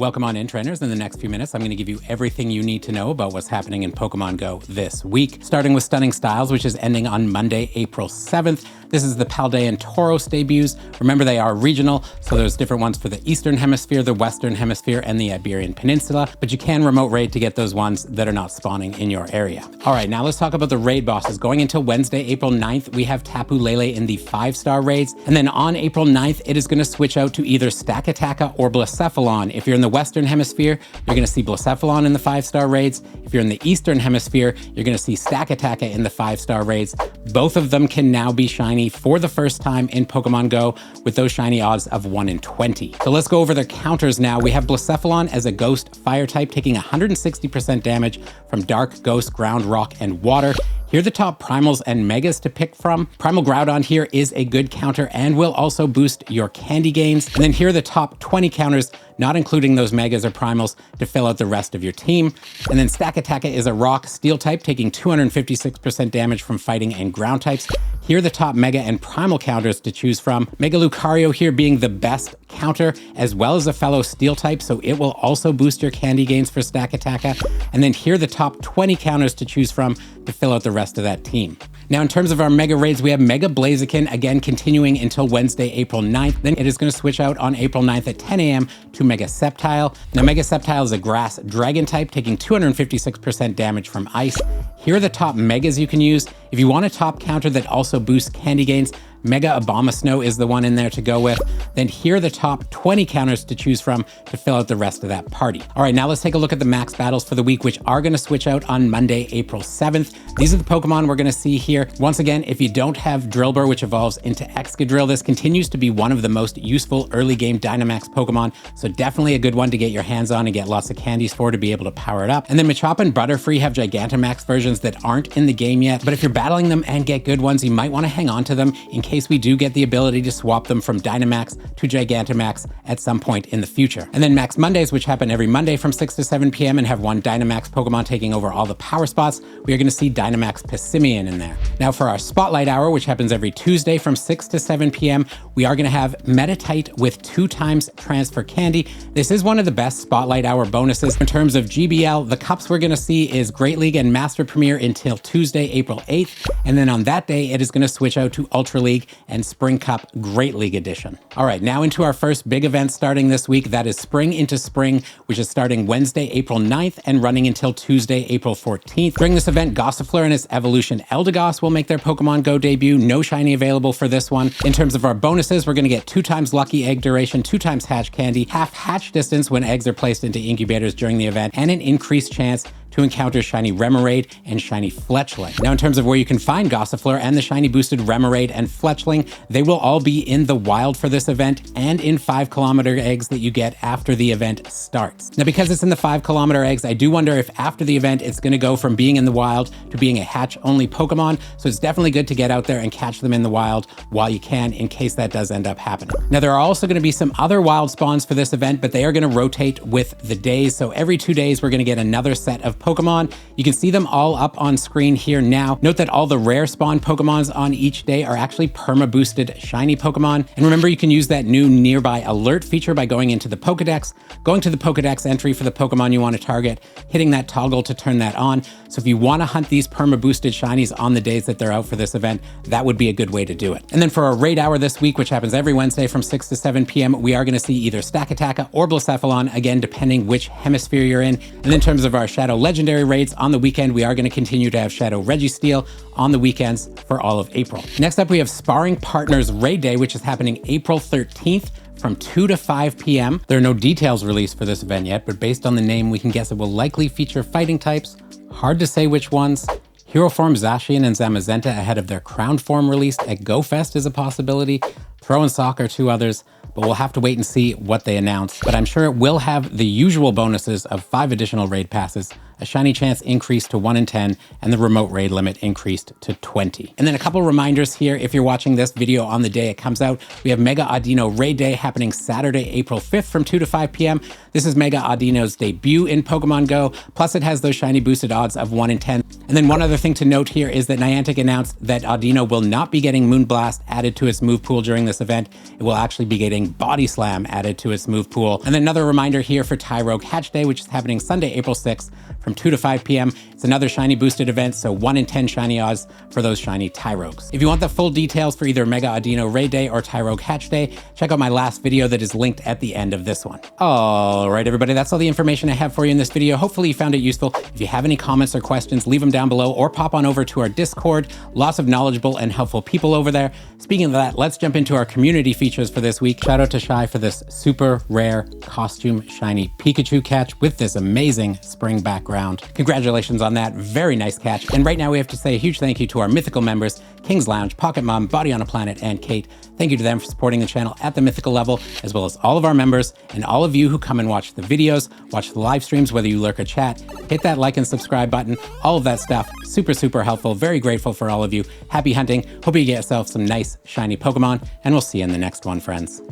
Welcome on in, trainers. In the next few minutes, I'm going to give you everything you need to know about what's happening in Pokemon Go this week. Starting with Stunning Styles, which is ending on Monday, April 7th. This is the Paldean and Tauros debuts. Remember, they are regional, so there's different ones for the Eastern Hemisphere, the Western Hemisphere, and the Iberian Peninsula, but you can remote raid to get those ones that are not spawning in your area. All right, now let's talk about the raid bosses. Going until Wednesday, April 9th, we have Tapu Lele in the 5-star raids, and then on April 9th, it is going to switch out to either Stakataka or Blacephalon. If you're in the Western Hemisphere, you're going to see Blacephalon in the 5-star raids. If you're in the Eastern Hemisphere, you're going to see Stakataka in the 5-star raids. Both of them can now be shiny for the first time in Pokemon Go with those shiny odds of 1 in 20. So let's go over their counters now. We have Blacephalon as a ghost fire type, taking 160% damage from dark, ghost, ground, rock, and water. Here are the top primals and megas to pick from. Primal Groudon here is a good counter and will also boost your candy gains. And then here are the top 20 counters, not including those megas or primals, to fill out the rest of your team. And then Stakataka is a rock steel type, taking 256% damage from fighting and ground types. Here are the top mega and primal counters to choose from. Mega Lucario here being the best counter, as well as a fellow steel type, so it will also boost your candy gains for Stakataka. And then here are the top 20 counters to choose from to fill out the rest of that team. Now, in terms of our mega raids, we have Mega Blaziken, again, continuing until Wednesday, April 9th. Then it is going to switch out on April 9th at 10 a.m. to Mega Sceptile. Now, Mega Sceptile is a grass dragon type, taking 256% damage from ice. Here are the top megas you can use. If you want a top counter that also boosts candy gains, Mega Abomasnow is the one in there to go with. Then here are the top 20 counters to choose from to fill out the rest of that party. All right, now let's take a look at the max battles for the week, which are going to switch out on Monday, April 7th. These are the Pokemon we're going to see here. Once again, if you don't have Drillbur, which evolves into Excadrill, this continues to be one of the most useful early game Dynamax Pokemon, so definitely a good one to get your hands on and get lots of candies for to be able to power it up. And then Machop and Butterfree have Gigantamax versions that aren't in the game yet, but if you're battling them and get good ones, you might want to hang on to them in case we do get the ability to swap them from Dynamax to Gigantamax at some point in the future. And then Max Mondays, which happen every Monday from 6 to 7 p.m. and have one Dynamax Pokemon taking over all the power spots, we are going to see Dynamax Pissimian in there. Now for our Spotlight Hour, which happens every Tuesday from 6 to 7 p.m., we are going to have Meditite with 2 times Transfer Candy. This is one of the best Spotlight Hour bonuses. In terms of GBL, the cups we're going to see is Great League and Master Premier until Tuesday, April 8th. And then on that day, it is going to switch out to Ultra League and Spring Cup Great League Edition. All right, now into our first big event starting this week. That is Spring into Spring, which is starting Wednesday, April 9th and running until Tuesday, April 14th. During this event, Gossifleur and its evolution Eldegoss will make their Pokemon Go debut. No shiny available for this one. In terms of our bonuses, we're going to get 2 times Lucky Egg Duration, 2 times Hatch Candy, half hatch distance when eggs are placed into incubators during the event, and an increased chance to encounter shiny Remoraid and shiny Fletchling. Now, in terms of where you can find Gossifleur and the shiny boosted Remoraid and Fletchling, they will all be in the wild for this event and in 5-kilometer eggs that you get after the event starts. Now, because it's in the 5-kilometer eggs, I do wonder if after the event, it's going to go from being in the wild to being a hatch-only Pokemon. So it's definitely good to get out there and catch them in the wild while you can, in case that does end up happening. Now, there are also going to be some other wild spawns for this event, but they are going to rotate with the days. So every 2 days, we're going to get another set of Pokemon. You can see them all up on screen here now. Note that all the rare spawn Pokemons on each day are actually perma-boosted shiny Pokemon. And remember, you can use that new nearby alert feature by going into the Pokedex, going to the Pokedex entry for the Pokemon you want to target, hitting that toggle to turn that on. So if you want to hunt these perma-boosted shinies on the days that they're out for this event, that would be a good way to do it. And then for our raid hour this week, which happens every Wednesday from 6 to 7 p.m., we are going to see either Stakataka or Blacephalon, again, depending which hemisphere you're in. And in terms of our Shadow Legendary raids on the weekend, we are going to continue to have Shadow Registeel on the weekends for all of April. Next up, we have Sparring Partners Raid Day, which is happening April 13th from 2 to 5 p.m. There are no details released for this event yet, but based on the name, we can guess it will likely feature fighting types. Hard to say which ones. Hero Form Zacian and Zamazenta ahead of their Crown Form release at GoFest is a possibility. Throw and Sock are 2 others, but we'll have to wait and see what they announce. But I'm sure it will have the usual bonuses of 5 additional raid passes, a shiny chance increased to 1 in 10, and the remote raid limit increased to 20. And then a couple reminders here, if you're watching this video on the day it comes out, we have Mega Audino Raid Day happening Saturday, April 5th from 2 to 5 p.m. This is Mega Audino's debut in Pokemon Go, plus it has those shiny boosted odds of 1 in 10. And then one other thing to note here is that Niantic announced that Audino will not be getting Moonblast added to its move pool during this event. It will actually be getting Body Slam added to its move pool. And then another reminder here for Tyrogue Hatch Day, which is happening Sunday, April 6th from 2 to 5 p.m. It's another shiny boosted event, so 1 in 10 shiny odds for those shiny Tyrogues. If you want the full details for either Mega Audino Raid Day or Tyrogue Hatch Day, check out my last video that is linked at the end of this one. All right, everybody, that's all the information I have for you in this video. Hopefully you found it useful. If you have any comments or questions, leave them down below or pop on over to our Discord. Lots of knowledgeable and helpful people over there. Speaking of that, let's jump into our community features for this week. Shout out to Shy for this super rare costume shiny Pikachu catch with this amazing spring background. Congratulations on that. Very nice catch. And right now we have to say a huge thank you to our mythical members, King's Lounge, Pocket Mom, Body on a Planet, and Kate. Thank you to them for supporting the channel at the mythical level, as well as all of our members and all of you who come and watch the videos, watch the live streams, whether you lurk or chat, hit that like and subscribe button, all of that stuff. Super, super helpful. Very grateful for all of you. Happy hunting. Hope you get yourself some nice, shiny Pokemon, and we'll see you in the next one, friends.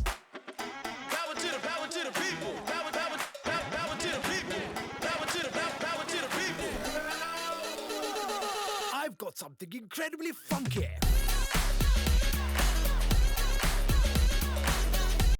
I've got something incredibly funky.